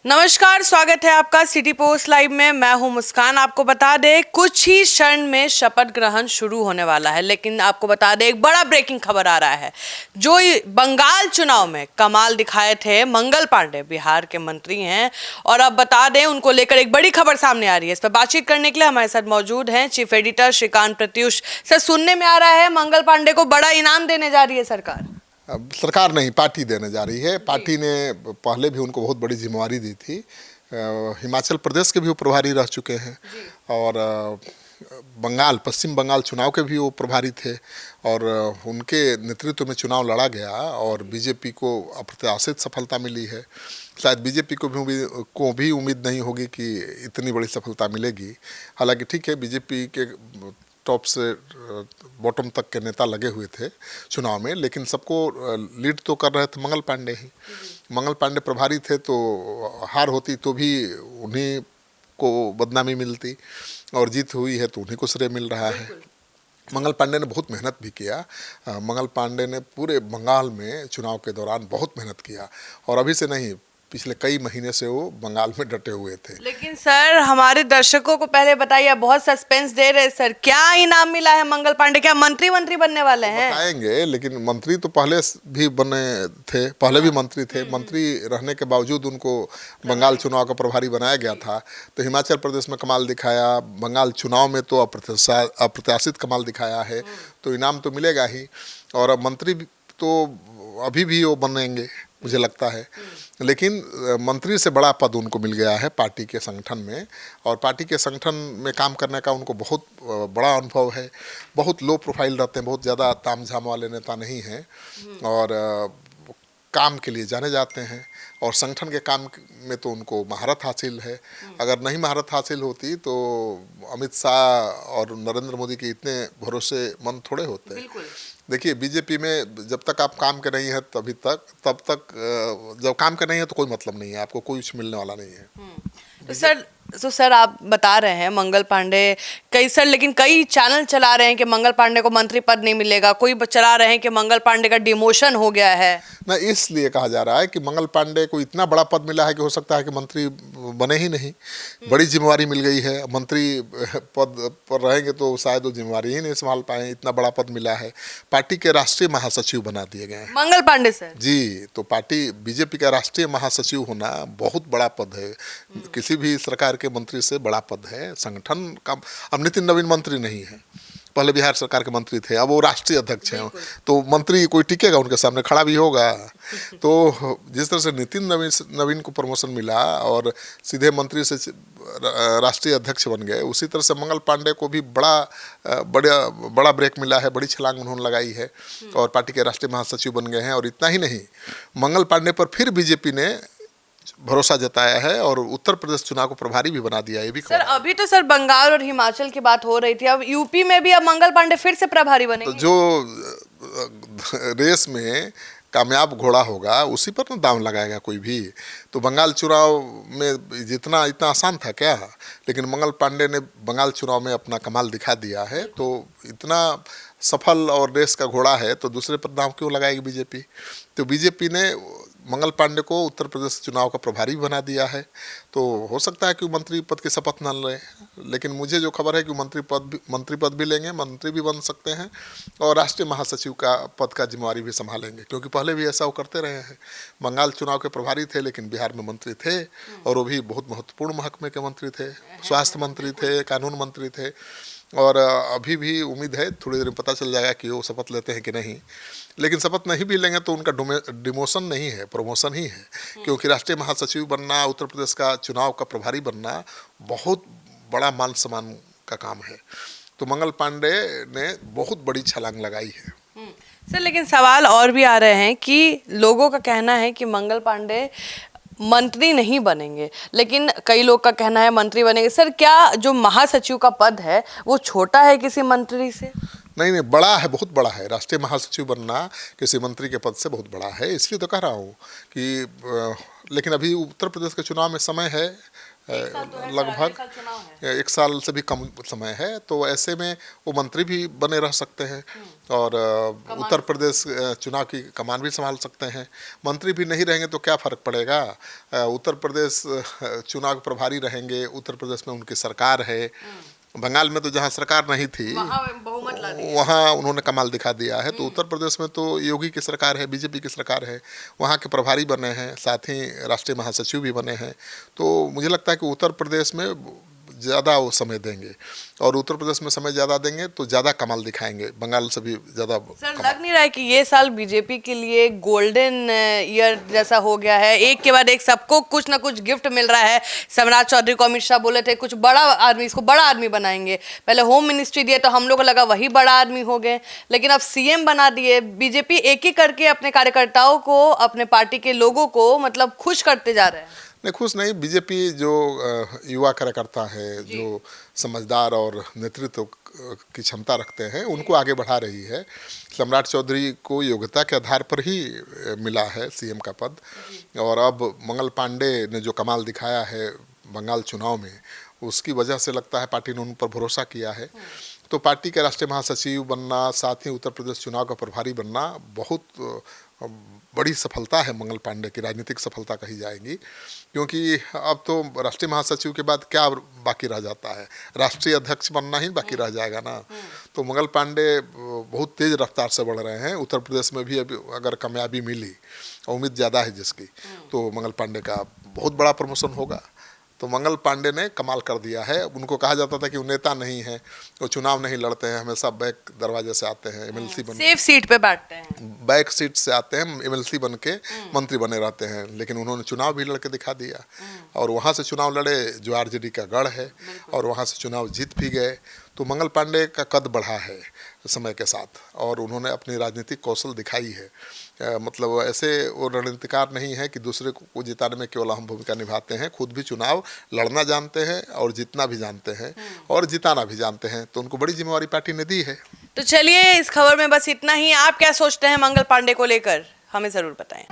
नमस्कार, स्वागत है आपका सिटी पोस्ट लाइव में। मैं हूं मुस्कान। आपको बता दें कुछ ही क्षण में शपथ ग्रहण शुरू होने वाला है, लेकिन आपको बता दें एक बड़ा ब्रेकिंग खबर आ रहा है। जो बंगाल चुनाव में कमाल दिखाए थे मंगल पांडे, बिहार के मंत्री हैं, और अब बता दें उनको लेकर एक बड़ी खबर सामने आ रही है। इस पर बातचीत करने के लिए हमारे साथ मौजूद हैं chief editor Shrikant Pratyush. Sir, सुनने में आ रहा है मंगल पांडे को बड़ा इनाम देने जा रही है सरकार। अब सरकार नहीं, पार्टी देने जा रही है। पार्टी ने पहले भी उनको बहुत बड़ी जिम्मेवारी दी थी। हिमाचल प्रदेश के भी वो प्रभारी रह चुके हैं और पश्चिम बंगाल चुनाव के भी वो प्रभारी थे और उनके नेतृत्व में चुनाव लड़ा गया और बीजेपी को अप्रत्याशित सफलता मिली है। शायद बीजेपी को भी उम्मीद नहीं होगी कि इतनी बड़ी सफलता मिलेगी। हालांकि ठीक है, बीजेपी के टॉप से बॉटम तक के नेता लगे हुए थे चुनाव में, लेकिन सबको लीड तो कर रहे थे मंगल पांडे ही। मंगल पांडे प्रभारी थे तो हार होती तो भी उन्हीं को बदनामी मिलती और जीत हुई है तो उन्हीं को श्रेय मिल रहा है। मंगल पांडे ने बहुत मेहनत भी किया। मंगल पांडे ने पूरे बंगाल में चुनाव के दौरान बहुत मेहनत किया और अभी से नहीं, पिछले कई महीने से वो बंगाल में डटे हुए थे। लेकिन सर, हमारे दर्शकों को पहले बताइए, बहुत सस्पेंस दे रहे सर, क्या इनाम मिला है मंगल पांडे? क्या मंत्री बनने वाले हैं? बताएंगे, लेकिन मंत्री तो पहले भी बने थे, पहले भी मंत्री थे। मंत्री रहने के बावजूद उनको बंगाल चुनाव का प्रभारी बनाया गया था। तो हिमाचल प्रदेश में कमाल दिखाया, बंगाल चुनाव में तो अप्रत्याशित कमाल दिखाया है, तो इनाम तो मिलेगा ही। और मंत्री तो अभी भी वो बनेंगे मुझे लगता है, लेकिन मंत्री से बड़ा पद उनको मिल गया है पार्टी के संगठन में और पार्टी के संगठन में काम करने का उनको बहुत बड़ा अनुभव है। बहुत लो प्रोफाइल रहते हैं, बहुत ज़्यादा तामझाम वाले नेता नहीं हैं और काम के लिए जाने जाते हैं और संगठन के काम में तो उनको महारत हासिल है। अगर नहीं महारत हासिल होती तो अमित शाह और नरेंद्र मोदी के इतने भरोसेमंद थोड़े होते। देखिए, बीजेपी में जब तक आप काम के नहीं है तब तक जब काम के नहीं है तो कोई मतलब नहीं है, आपको कोई कुछ मिलने वाला नहीं है। तो सर आप बता रहे हैं मंगल पांडे लेकिन कई चैनल चला रहे हैं कि मंगल पांडे को मंत्री पद नहीं मिलेगा, कोई चला रहे हैं कि मंगल पांडे का डिमोशन हो गया है ना। इसलिए कहा जा रहा है कि मंगल पांडे को इतना बड़ा पद मिला है कि हो सकता है कि मंत्री बने ही नहीं। बड़ी जिम्मेवारी मिल गई है, मंत्री पद पर रहेंगे तो शायद वो जिम्मेवारी ही नहीं संभाल पाए। इतना बड़ा पद मिला है, पार्टी के राष्ट्रीय महासचिव बना दिए गए हैं मंगल पांडे सर जी। तो पार्टी बीजेपी का राष्ट्रीय महासचिव होना बहुत बड़ा पद है, किसी भी सरकार के मंत्री से बड़ा पद है संगठन का। अब नितिन नवीन मंत्री नहीं है, पहले बिहार सरकार के मंत्री थे, अब वो राष्ट्रीय अध्यक्ष हैं, तो मंत्री कोई टिकेगा उनके सामने, खड़ा भी होगा। तो जिस तरह से नितिन नवीन को प्रमोशन मिला और सीधे मंत्री से राष्ट्रीय अध्यक्ष बन गए, उसी तरह से मंगल पांडे को भी बड़ा ब्रेक मिला है, बड़ी छलांग उन्होंने लगाई है और पार्टी के राष्ट्रीय महासचिव बन गए हैं। और इतना ही नहीं, मंगल पांडे पर फिर बीजेपी ने भरोसा जताया है और उत्तर प्रदेश चुनाव को प्रभारी भी बना दिया। ये भी सर, अभी तो सर बंगाल और हिमाचल की बात हो रही थी, अब यूपी में भी अब मंगल पांडे फिर से प्रभारी बनेंगे। तो जो रेस में कामयाब घोड़ा होगा उसी पर ना दांव लगाएगा कोई भी। तो बंगाल चुनाव में इतना आसान था क्या? लेकिन मंगल पांडे ने बंगाल चुनाव में अपना कमाल दिखा दिया है, तो इतना सफल और रेस का घोड़ा है तो दूसरे पर दांव क्यों लगाएगी बीजेपी? तो बीजेपी ने मंगल पांडे को उत्तर प्रदेश चुनाव का प्रभारी बना दिया है। तो हो सकता है कि वो मंत्री पद की शपथ न लें, लेकिन मुझे जो खबर है कि मंत्री पद भी लेंगे, मंत्री भी बन सकते हैं और राष्ट्रीय महासचिव का पद का जिम्मेवारी भी संभालेंगे, क्योंकि पहले भी ऐसा वो करते रहे हैं। बंगाल चुनाव के प्रभारी थे लेकिन बिहार में मंत्री थे और वो भी बहुत महत्वपूर्ण महकमे के मंत्री थे, स्वास्थ्य मंत्री थे, कानून मंत्री थे। और अभी भी उम्मीद है, थोड़ी देर में पता चल जाएगा कि वो शपथ लेते हैं कि नहीं। लेकिन शपथ नहीं भी लेंगे तो उनका डिमोशन नहीं है, प्रमोशन ही है, क्योंकि राष्ट्रीय महासचिव बनना, उत्तर प्रदेश का चुनाव का प्रभारी बनना बहुत बड़ा मान सम्मान का काम है। तो मंगल पांडे ने बहुत बड़ी छलांग लगाई है। सर, लेकिन सवाल और भी आ रहे हैं कि लोगों का कहना है कि मंगल पांडे मंत्री नहीं बनेंगे, लेकिन कई लोग का कहना है मंत्री बनेंगे। सर, क्या जो महासचिव का पद है वो छोटा है किसी मंत्री से? नहीं, बड़ा है, बहुत बड़ा है। राष्ट्रीय महासचिव बनना किसी मंत्री के पद से बहुत बड़ा है। इसलिए तो कह रहा हूँ कि लेकिन अभी उत्तर प्रदेश के चुनाव में समय है, लगभग 1 साल से भी कम समय है। तो ऐसे में वो मंत्री भी बने रह सकते हैं और उत्तर प्रदेश चुनाव की कमान भी संभाल सकते हैं। मंत्री भी नहीं रहेंगे तो क्या फ़र्क पड़ेगा, उत्तर प्रदेश चुनाव के प्रभारी रहेंगे, उत्तर प्रदेश में उनकी सरकार है। बंगाल में तो जहाँ सरकार नहीं थी वहाँ उन्होंने कमाल दिखा दिया है। तो उत्तर प्रदेश में तो योगी की सरकार है, बीजेपी की सरकार है, वहाँ के प्रभारी बने हैं, साथ ही राष्ट्रीय महासचिव भी बने हैं। तो मुझे लगता है कि उत्तर प्रदेश में ज़्यादा वो समय देंगे और उत्तर प्रदेश में समय ज़्यादा देंगे तो ज़्यादा कमाल दिखाएंगे, बंगाल से भी ज़्यादा। सर लग नहीं रहा है कि ये साल बीजेपी के लिए गोल्डन ईयर जैसा हो गया है, एक के बाद एक सबको कुछ ना कुछ गिफ्ट मिल रहा है। सम्राट चौधरी को अमित शाह बोले थे कुछ बड़ा आदमी, इसको बड़ा आदमी बनाएंगे। पहले होम मिनिस्ट्री दिए तो हम लोग को लगा वही बड़ा आदमी हो गए, लेकिन अब सीएम बना दिए। बीजेपी एक एक करके अपने कार्यकर्ताओं को, अपने पार्टी के लोगों को मतलब खुश करते जा रहे हैं। नहीं, खुश नहीं। बीजेपी जो युवा कार्यकर्ता है, जो समझदार और नेतृत्व की क्षमता रखते हैं, उनको आगे बढ़ा रही है। सम्राट चौधरी को योग्यता के आधार पर ही मिला है सीएम का पद और अब मंगल पांडे ने जो कमाल दिखाया है बंगाल चुनाव में, उसकी वजह से लगता है पार्टी ने उन पर भरोसा किया है। तो पार्टी के राष्ट्रीय महासचिव बनना, साथ ही उत्तर प्रदेश चुनाव का प्रभारी बनना बहुत बड़ी सफलता है मंगल पांडे की, राजनीतिक सफलता कही जाएगी। क्योंकि अब तो राष्ट्रीय महासचिव के बाद क्या बाकी रह जाता है, राष्ट्रीय अध्यक्ष बनना ही बाकी रह जाएगा ना। तो मंगल पांडे बहुत तेज़ रफ्तार से बढ़ रहे हैं। उत्तर प्रदेश में भी अभी अगर कामयाबी मिली, उम्मीद ज़्यादा है जिसकी, तो मंगल पांडे का बहुत बड़ा प्रमोशन होगा। तो मंगल पांडे ने कमाल कर दिया है। उनको कहा जाता था कि वो नेता नहीं है, वो चुनाव नहीं लड़ते हैं, हमेशा बैक दरवाजे से आते हैं, एमएलसी बन सेफ सीट पे बैठते हैं, बैक सीट से आते हैं, एमएलसी बन के मंत्री बने रहते हैं। लेकिन उन्होंने चुनाव भी लड़के दिखा दिया और वहाँ से चुनाव लड़े जो आरजेडी का गढ़ है और वहाँ से चुनाव जीत भी गए। तो मंगल पांडे का कद बढ़ा है समय के साथ और उन्होंने अपनी राजनीतिक कौशल दिखाई है। मतलब ऐसे वो रणनीतिकार नहीं है कि दूसरे को जिताने में केवल अहम भूमिका निभाते हैं, खुद भी चुनाव लड़ना जानते हैं और जीतना भी जानते हैं और जिताना भी जानते हैं। तो उनको बड़ी जिम्मेवारी पार्टी ने दी है। तो चलिए इस खबर में बस इतना ही। आप क्या सोचते हैं मंगल पांडे को लेकर, हमें ज़रूर बताएं।